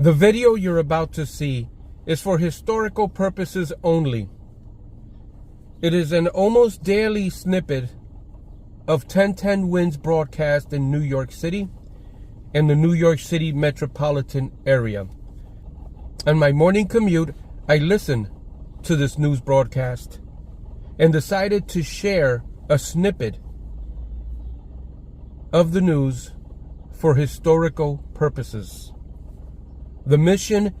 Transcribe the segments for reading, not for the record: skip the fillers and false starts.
The video you're about to see is for historical purposes only. It is an almost daily snippet of 1010 Wins broadcast in New York City and the New York City metropolitan area. On my morning commute, I listened to this news broadcast and decided to share a snippet of the news for historical purposes. The mission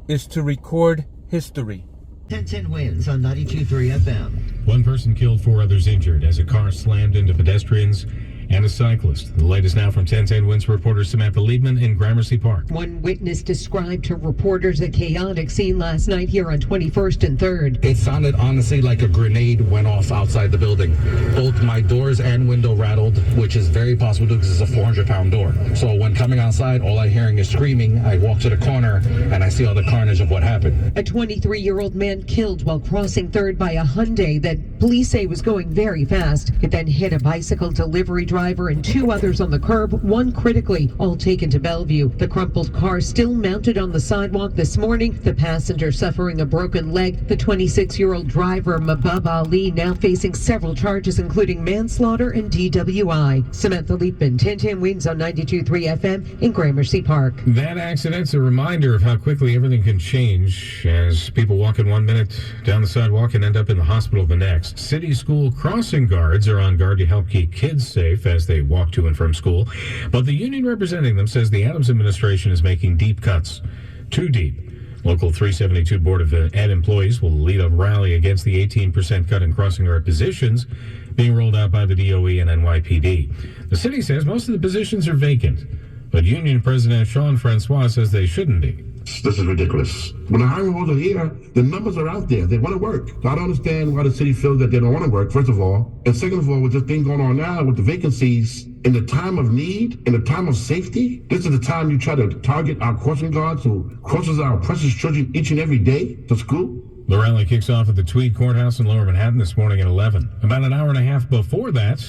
is to record history. 1010 Wins on 92.3 FM. One person killed, 4 others injured as a car slammed into pedestrians and a cyclist. The latest now from 1010 Wins reporter Samantha Liebman in Gramercy Park. One witness described to reporters a chaotic scene last night here on 21st and 3rd. It sounded honestly like a grenade went off outside the building. Both my doors and window rattled, which is very possible because it's a 400-pound door. So when coming outside, all I'm hearing is screaming. I walk to the corner and I see all the carnage of what happened. A 23-year-old man killed while crossing 3rd by a Hyundai that police say was going very fast. It then hit a bicycle delivery driver and 2 others on the curb, 1 critically, all taken to Bellevue. The crumpled car still mounted on the sidewalk this morning. The passenger suffering a broken leg. The 26-year-old driver, Mabab Ali, now facing several charges, including manslaughter and DWI. Samantha Liebman, 1010 Wins on 92.3 FM in Gramercy Park. That accident's a reminder of how quickly everything can change as people walk in 1 minute down the sidewalk and end up in the hospital the next. City school crossing guards are on guard to help keep kids safe as they walk to and from school. But the union representing them says the Adams administration is making deep cuts. Too deep. Local 372 Board of Ed employees will lead a rally against the 18% cut in crossing guard positions being rolled out by the DOE and NYPD. The city says most of the positions are vacant, but union president Sean Francois says they shouldn't be. This is ridiculous. When the hiring rules are here, the numbers are out there. They want to work. So I don't understand why the city feels that they don't want to work, first of all. And second of all, with this thing going on now with the vacancies, in the time of need, in the time of safety, this is the time you try to target our crossing guards who crosses our precious children each and every day to school. The rally kicks off at the Tweed Courthouse in Lower Manhattan this morning at 11. About an hour and a half before that,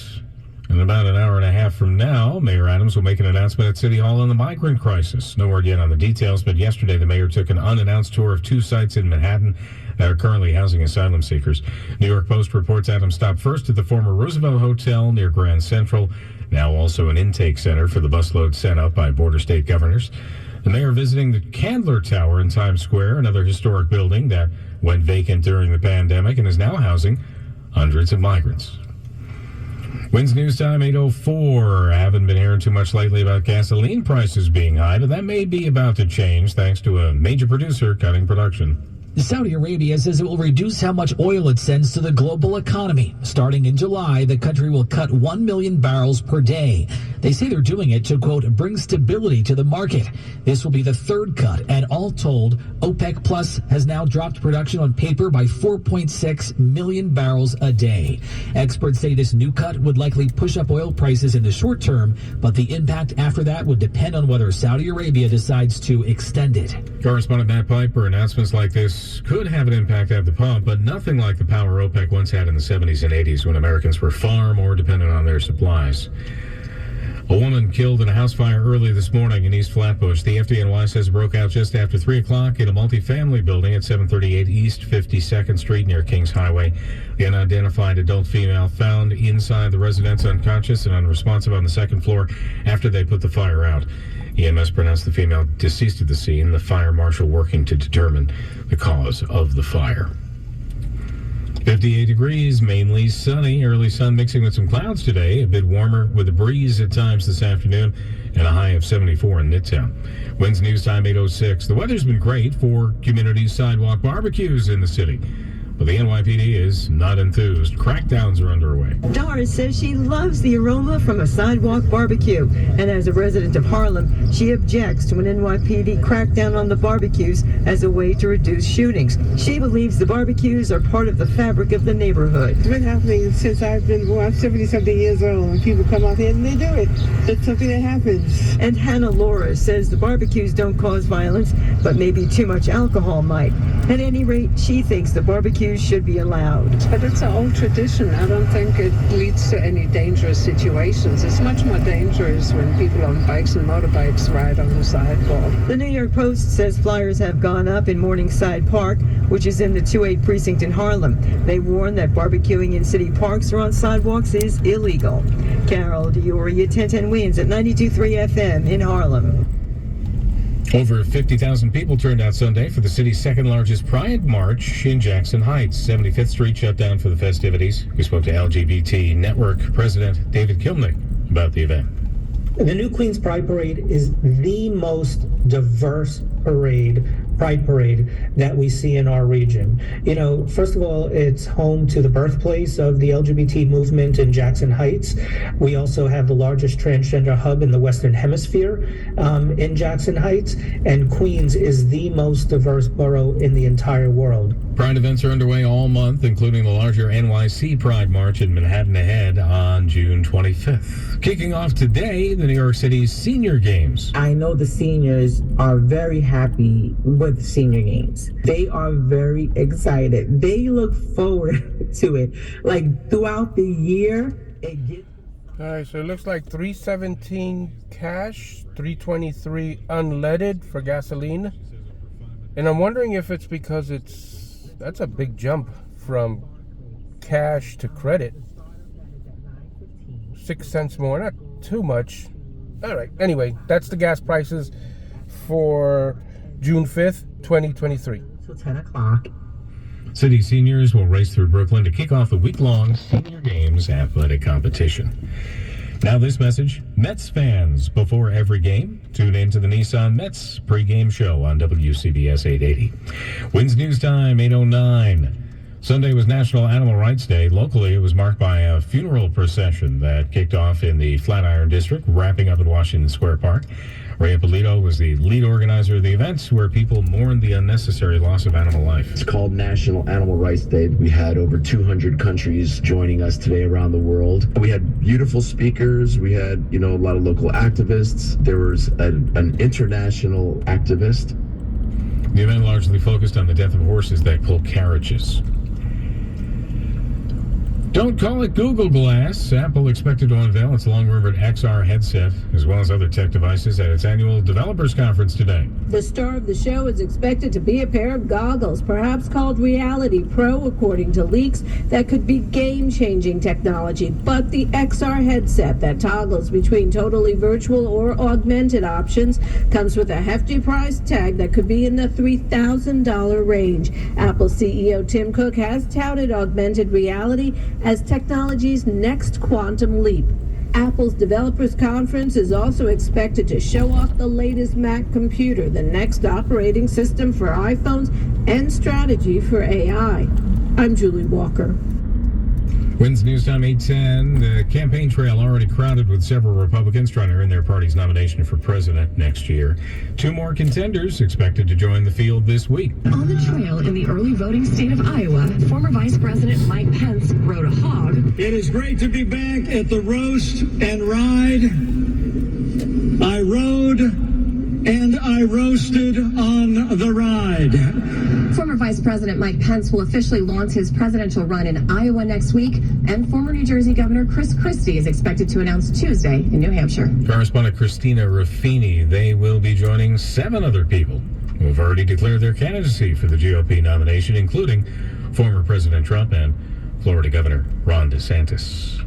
and about an hour and a half from now, Mayor Adams will make an announcement at City Hall on the migrant crisis. No word yet on the details, but yesterday the mayor took an unannounced tour of 2 sites in Manhattan that are currently housing asylum seekers. New York Post reports Adams stopped first at the former Roosevelt Hotel near Grand Central, now also an intake center for the busload sent up by border state governors. The mayor visiting the Candler Tower in Times Square, another historic building that went vacant during the pandemic and is now housing hundreds of migrants. Wins News Time 8:04. I haven't been hearing too much lately about gasoline prices being high, but that may be about to change thanks to a major producer cutting production. Saudi Arabia says it will reduce how much oil it sends to the global economy. Starting in July, the country will cut 1 million barrels per day. They say they're doing it to, quote, bring stability to the market. This will be the 3rd cut, and all told, OPEC Plus has now dropped production on paper by 4.6 million barrels a day. Experts say this new cut would likely push up oil prices in the short term, but the impact after that would depend on whether Saudi Arabia decides to extend it. Correspondent Matt Piper, announcements like this could have an impact at the pump, but nothing like the power OPEC once had in the 70s and 80s when Americans were far more dependent on their supplies. A woman killed in a house fire early this morning in East Flatbush. The FDNY says it broke out just after 3 o'clock in a multifamily building at 738 East 52nd Street near Kings Highway. The unidentified adult female found inside the residence unconscious and unresponsive on the 2nd floor after they put the fire out. EMS pronounced the female deceased at the scene, the fire marshal working to determine the cause of the fire. 58 degrees, mainly sunny. Early sun mixing with some clouds today. A bit warmer with a breeze at times this afternoon and a high of 74 in Midtown. Winds News Time 8:06. The weather's been great for community sidewalk barbecues in the city, but the NYPD is not enthused. Crackdowns are underway. Doris says she loves the aroma from a sidewalk barbecue, and as a resident of Harlem, she objects to an NYPD crackdown on the barbecues as a way to reduce shootings. She believes the barbecues are part of the fabric of the neighborhood. It's been happening since I'm 70-something years old, and people come out here and they do it. It's something that happens. And Hannah Laura says the barbecues don't cause violence, but maybe too much alcohol might. At any rate, she thinks the barbecue barbecues should be allowed. But it's an old tradition. I don't think it leads to any dangerous situations. It's much more dangerous when people on bikes and motorbikes ride on the sidewalk. The New York Post says flyers have gone up in Morningside Park, which is in the 2-8 precinct in Harlem. They warn that barbecuing in city parks or on sidewalks is illegal. Carol Diori at 1010 Wins at 92.3 FM in Harlem. Over 50,000 people turned out Sunday for the city's second largest Pride March in Jackson Heights. 75th Street shut down for the festivities. We spoke to LGBT Network President David Kilnick about the event. The New Queens Pride Parade is the most diverse Pride Parade that we see in our region. You know, first of all, it's home to the birthplace of the LGBT movement in Jackson Heights. We also have the largest transgender hub in the Western Hemisphere in Jackson Heights, and Queens is the most diverse borough in the entire world. Pride events are underway all month, including the larger NYC Pride March in Manhattan ahead on June 25th. Kicking off today, the New York City's Senior Games. I know the seniors are very happy with Senior Games. They are very excited. They look forward to it. Like throughout the year, it gets... All right, so it looks like $3.17 cash, $3.23 unleaded for gasoline. And I'm wondering if it's because that's a big jump from cash to credit. 6 cents more, not too much. All right, anyway, that's the gas prices for June 5th, 2023. Till 10 o'clock. City seniors will race through Brooklyn to kick off the week-long Senior Games athletic competition. Now this message, Mets fans, before every game, tune in to the Nissan Mets pregame show on WCBS 880. Wins News Time, 8:09. Sunday was National Animal Rights Day. Locally, it was marked by a funeral procession that kicked off in the Flatiron District, wrapping up at Washington Square Park. Ray Polito was the lead organizer of the events, where people mourned the unnecessary loss of animal life. It's called National Animal Rights Day. We had over 200 countries joining us today around the world. We had beautiful speakers. We had, a lot of local activists. There was an international activist. The event largely focused on the death of horses that pull carriages. Don't call it Google Glass. Apple expected to unveil its long-rumored XR headset, as well as other tech devices, at its annual developers conference today. The star of the show is expected to be a pair of goggles, perhaps called Reality Pro, according to leaks, that could be game-changing technology. But the XR headset that toggles between totally virtual or augmented options comes with a hefty price tag that could be in the $3,000 range. Apple CEO Tim Cook has touted augmented reality as technology's next quantum leap. Apple's Developers Conference is also expected to show off the latest Mac computer, the next operating system for iPhones, and strategy for AI. I'm Julie Walker. Wins News Time 8:10. The campaign trail already crowded with several Republicans trying to earn their party's nomination for president next year. 2 more contenders expected to join the field this week. On the trail in the early voting state of Iowa, former Vice President Mike Pence rode a hog. It is great to be back at the Roast and Ride. I rode and I roasted on the ride. Former Vice President Mike Pence will officially launch his presidential run in Iowa next week, and former New Jersey Governor Chris Christie is expected to announce Tuesday in New Hampshire. Correspondent Christina Ruffini. They will be joining 7 other people who have already declared their candidacy for the GOP nomination, including former President Trump and Florida Governor Ron DeSantis.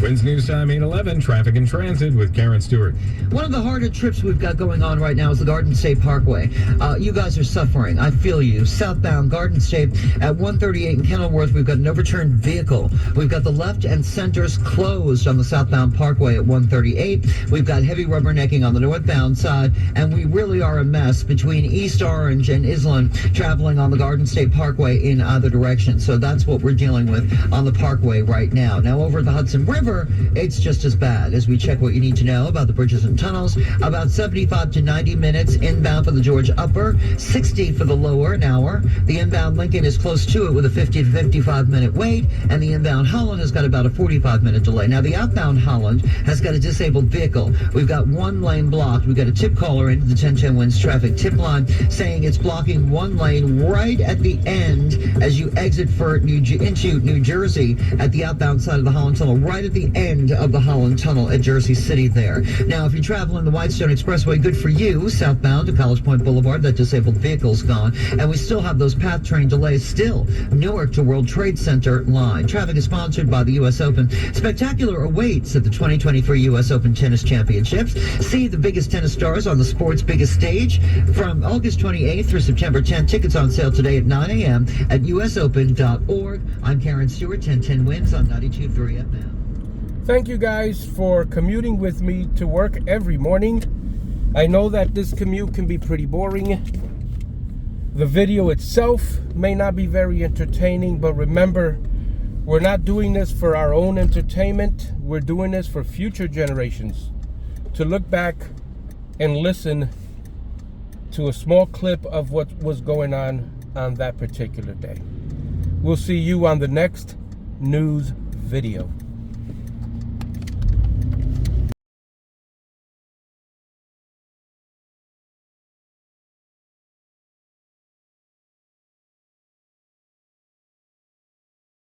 Wins News Time 8:11. Traffic and transit with Karen Stewart. One of the harder trips we've got going on right now is the Garden State Parkway. You guys are suffering. I feel you. Southbound Garden State at 138 in Kenilworth, we've got an overturned vehicle. We've got the left and centers closed on the southbound Parkway at 138. We've got heavy rubbernecking on the northbound side, and we really are a mess between East Orange and Island traveling on the Garden State Parkway in either direction. So that's what we're dealing with on the Parkway right now. Now over at the Hudson River, However, it's just as bad. As we check what you need to know about the bridges and tunnels, about 75 to 90 minutes inbound for the George Upper, 60 for the lower an hour. The inbound Lincoln is close to it with a 50 to 55 minute wait, and the inbound Holland has got about a 45-minute delay. Now, the outbound Holland has got a disabled vehicle. We've got one lane blocked. We've got a tip caller into the 1010 Winds traffic tip line saying it's blocking one lane right at the end as you exit for into New Jersey at the outbound side of the Holland Tunnel, right at the end of the Holland Tunnel at Jersey City there. Now, if you're traveling the Whitestone Expressway, good for you. Southbound to College Point Boulevard, that disabled vehicle's gone. And we still have those PATH train delays still. Newark to World Trade Center line. Traffic is sponsored by the U.S. Open. Spectacular awaits at the 2023 U.S. Open Tennis Championships. See the biggest tennis stars on the sport's biggest stage from August 28th through September 10th. Tickets on sale today at 9 a.m. at usopen.org. I'm Karen Stewart, 1010 Winds on 92.3 FM. Thank you guys for commuting with me to work every morning. I know that this commute can be pretty boring. The video itself may not be very entertaining, but remember, we're not doing this for our own entertainment. We're doing this for future generations to look back and listen to a small clip of what was going on that particular day. We'll see you on the next news video.